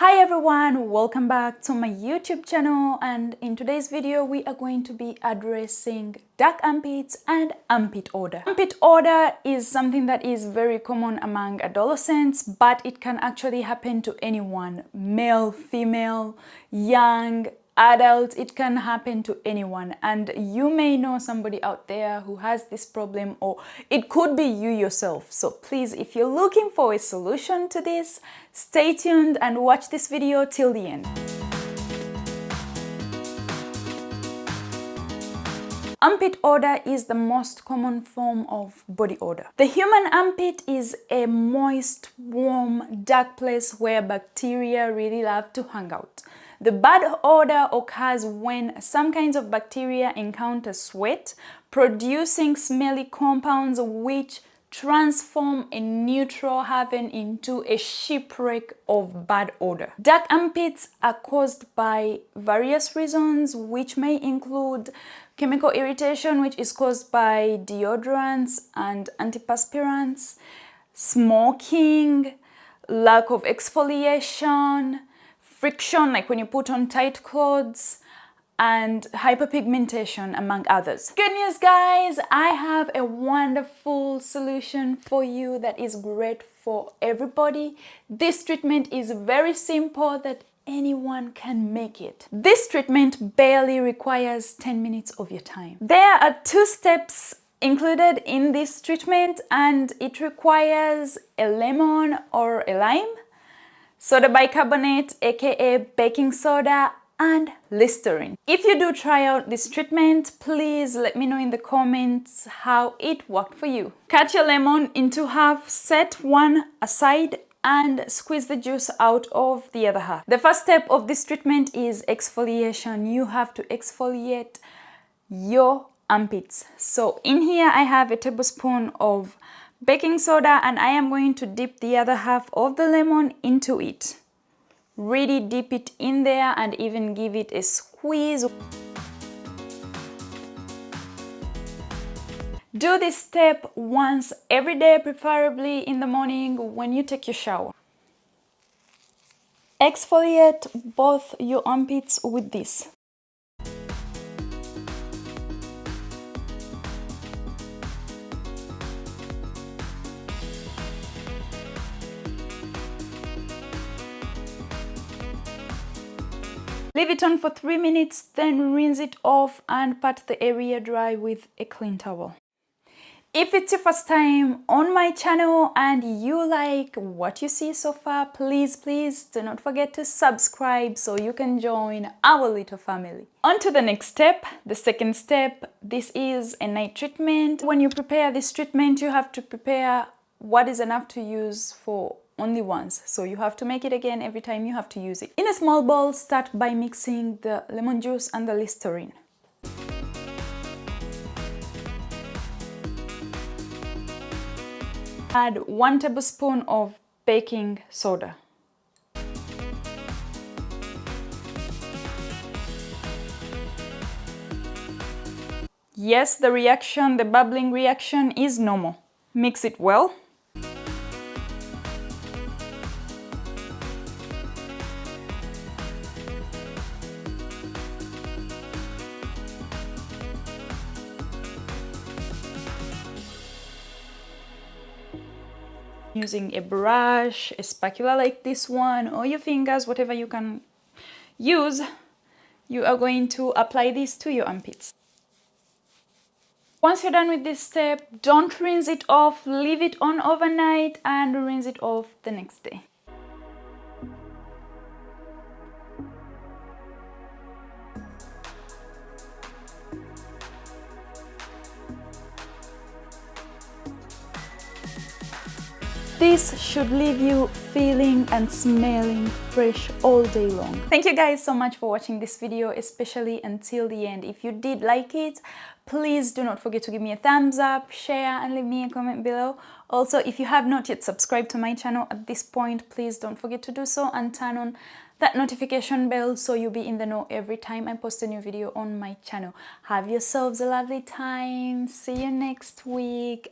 Hi everyone, welcome back to my YouTube channel, and in today's video we are going to be addressing dark armpits and armpit odor. Armpit odor is something that is very common among adolescents, but it can actually happen to anyone, male, female, young, adult. It can happen to anyone, and you may know somebody out there who has this problem, or it could be you yourself. So please, if you're looking for a solution to this, stay tuned and watch this video till the end. Armpit odor is the most common form of body odor. The human armpit is a moist, warm, dark place where bacteria really love to hang out. The bad odor occurs when some kinds of bacteria encounter sweat, producing smelly compounds which transform a neutral haven into a shipwreck of bad odor. Dark armpits are caused by various reasons, which may include chemical irritation, which is caused by deodorants and antiperspirants, smoking, lack of exfoliation, friction, like when you put on tight clothes, and hyperpigmentation, among others. Good news, guys! I have a wonderful solution for you that is great for everybody. This treatment is very simple, that anyone can make it. This treatment barely requires 10 minutes of your time. There are 2 steps included in this treatment, and it requires a lemon or a lime, soda bicarbonate, aka baking soda, and Listerine. If you do try out this treatment, please let me know in the comments how it worked for you. Cut your lemon into half, set one aside, and squeeze the juice out of the other half. The first step of this treatment is exfoliation. You have to exfoliate your armpits. So in here I have a tablespoon of baking soda, and I am going to dip the other half of the lemon into it. Really dip it in there and even give it a squeeze. Do this step once every day, preferably in the morning when you take your shower. Exfoliate both your armpits with this. Leave it on for 3 minutes, then rinse it off and pat the area dry with a clean towel. If it's your first time on my channel and you like what you see so far, please do not forget to subscribe so you can join our little family. On to the next step, the second step. This is a night treatment. When you prepare this treatment, you have to prepare what is enough to use for only once. So you have to make it again every time you have to use it. In a small bowl, start by mixing the lemon juice and the Listerine. Add 1 tablespoon of baking soda. Yes, the bubbling reaction is normal. Mix it well. Using a brush, a spatula like this one, or your fingers, whatever you can use, you are going to apply this to your armpits. Once you're done with this step, don't rinse it off, leave it on overnight and rinse it off the next day. This should leave you feeling and smelling fresh all day long. Thank you guys so much for watching this video, especially until the end. If you did like it, please do not forget to give me a thumbs up, share, and leave me a comment below. Also, if you have not yet subscribed to my channel at this point, please don't forget to do so and turn on that notification bell so you'll be in the know every time I post a new video on my channel. Have yourselves a lovely time. See you next week.